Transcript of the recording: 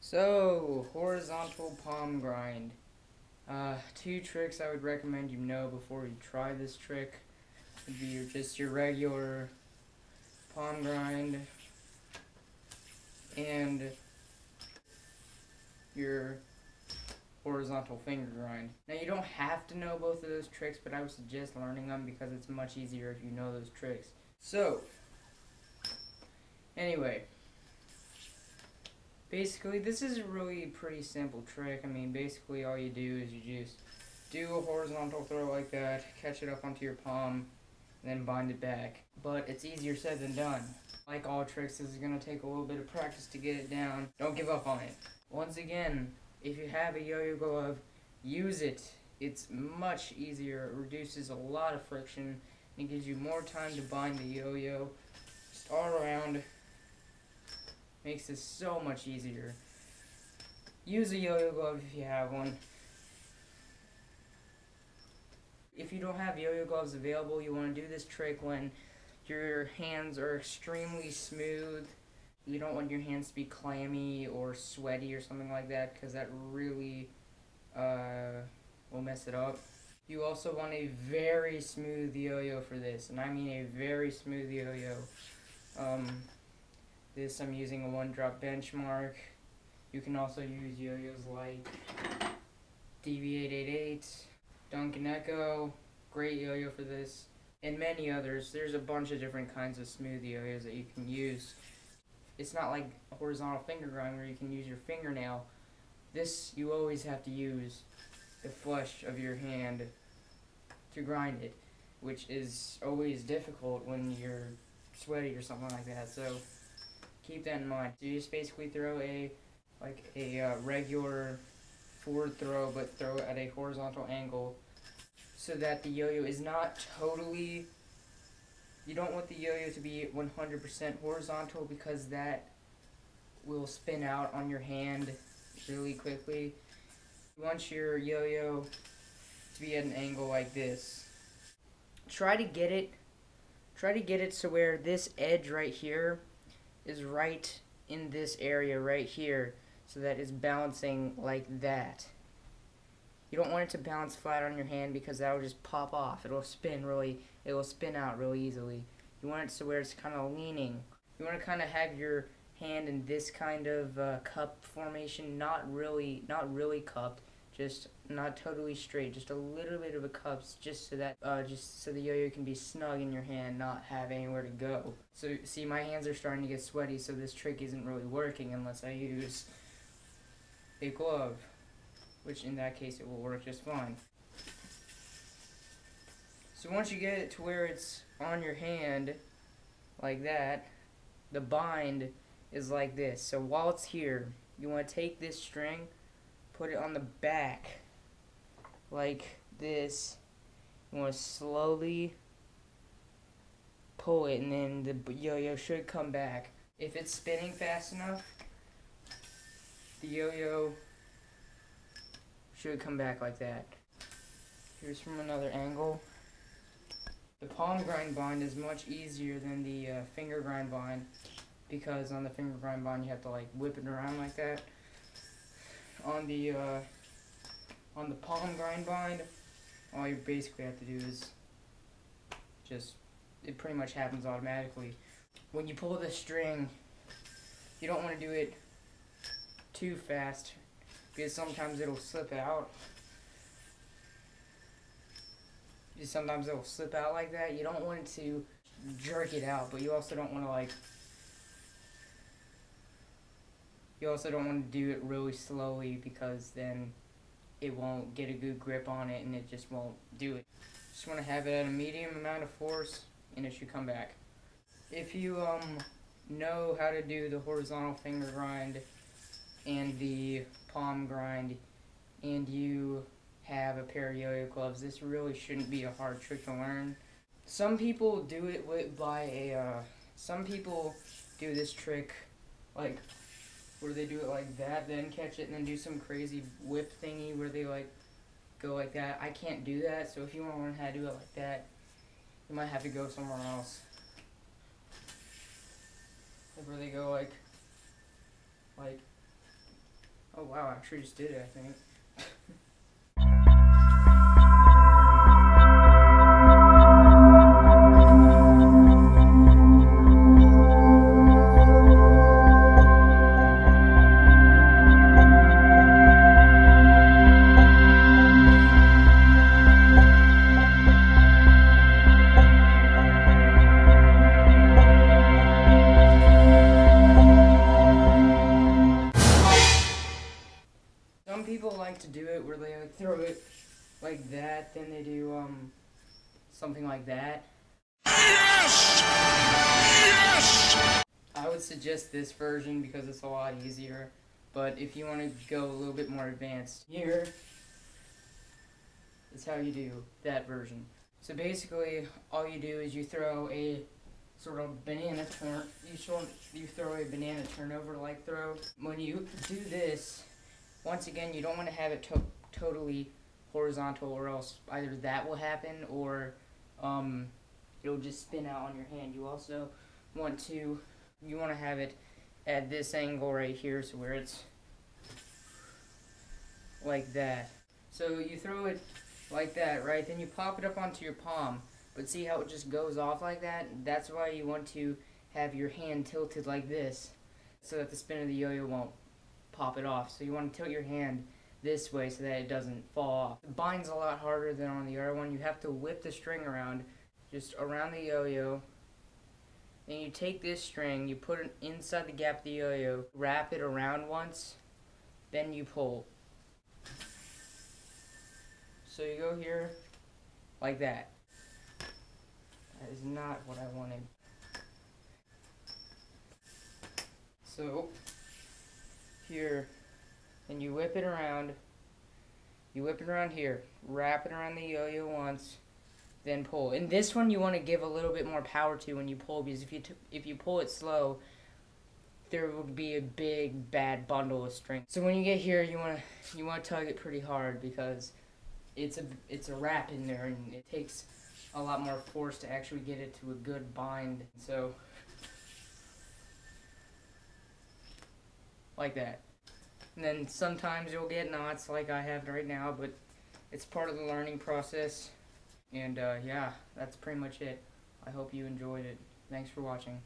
So, horizontal palm grind. Two tricks I would recommend you know before you try this trick would be just your regular palm grind and your horizontal finger grind. Now you don't have to know both of those tricks, but I would suggest learning them because it's much easier if you know those tricks. So, anyway, basically this is a really pretty simple trick. I mean, basically all you do is you just do a horizontal throw like that, catch it up onto your palm, and then bind it back. But it's easier said than done. Like all tricks, this is going to take a little bit of practice to get it down. Don't give up on it. Once again, if you have a yo-yo glove, use it. It's much easier, it reduces a lot of friction, and it gives you more time to bind the yo-yo. Just all around, makes this so much easier. Use a yo-yo glove if you have one. If you don't have yo-yo gloves available, you want to do this trick when your hands are extremely smooth. You don't want your hands to be clammy or sweaty or something like that, because that really will mess it up. You also want a very smooth yo-yo for this, and I mean a very smooth yo-yo. This I'm using a 1-drop benchmark. You can also use yo-yos like DV888, Duncan Echo, great yo-yo for this, and many others. There's a bunch of different kinds of smooth yo-yos that you can use. It's not like a horizontal finger grind where you can use your fingernail. This, you always have to use the flesh of your hand to grind it, which is always difficult when you're sweaty or something like that, so keep that in mind. So you just basically throw a regular forward throw, but throw it at a horizontal angle so that the yo-yo is not totally, you don't want the yo-yo to be 100% horizontal because that will spin out on your hand really quickly. You want your yo-yo to be at an angle like this. Try to get it so where this edge right here is right in this area right here, so that it's balancing like that. You don't want it to bounce flat on your hand because that will just pop off. It will spin out really easily. You want it to where it's kind of leaning. You want to kind of have your hand in this kind of cup formation, not really cupped, just not totally straight, just a little bit of a cup, just so that the yo-yo can be snug in your hand, not have anywhere to go. So see, my hands are starting to get sweaty, so this trick isn't really working unless I use a glove, which in that case it will work just fine. So once you get it to where it's on your hand like that, the bind is like this. So while it's here, you want to take this string, put it on the back like this. You want to slowly pull it, and then the yo-yo should come back. If it's spinning fast enough, the yo-yo should come back like that. Here's from another angle. The palm grind bind is much easier than the finger grind bind, because on the finger grind bind you have to like whip it around like that. On the palm grind bind, all you basically have to do is it pretty much happens automatically. When you pull the string, you don't want to do it too fast because sometimes it'll slip out. Sometimes it'll slip out like that. You don't want to jerk it out, but you also don't want to do it really slowly, because then it won't get a good grip on it and it just won't do it. Just want to have it at a medium amount of force and it should come back. If you know how to do the horizontal finger grind and the palm grind, and you have a pair of yo-yo gloves, this really shouldn't be a hard trick to learn. Some people do it some people do this trick like where they do it like that, then catch it, and then do some crazy whip thingy where they like go like that. I can't do that, so if you want to learn how to do it like that, you might have to go somewhere else. Like where they go like Oh wow, I actually just did it, I think. Some people like to do it where they like throw it like that, then they do something like that. Yes! Yes! I would suggest this version because it's a lot easier, but if you want to go a little bit more advanced, here is how you do that version. So basically, all you do is you throw a sort of banana you throw a banana turnover like throw. When you do this, once again, you don't want to have it totally horizontal, or else either that will happen or it'll just spin out on your hand. You also want to have it at this angle right here, so where it's like that. So you throw it like that, right? Then you pop it up onto your palm. But see how it just goes off like that? That's why you want to have your hand tilted like this, so that the spin of the yo-yo won't pop it off. So you want to tilt your hand this way so that it doesn't fall off. The bind's a lot harder than on the other one. You have to whip the string around, just around the yo-yo. Then you take this string, you put it inside the gap of the yo-yo, wrap it around once, then you pull. So you go here, like that. That is not what I wanted. So, here, and you whip it around. You whip it around here. Wrap it around the yo-yo once, then pull. And this one you want to give a little bit more power to when you pull, because if you pull it slow, there will be a big bad bundle of string. So when you get here, you want to tug it pretty hard, because it's a wrap in there, and it takes a lot more force to actually get it to a good bind. So, like that. And then sometimes you'll get knots like I have right now, but it's part of the learning process. And yeah, that's pretty much it. I hope you enjoyed it. Thanks for watching.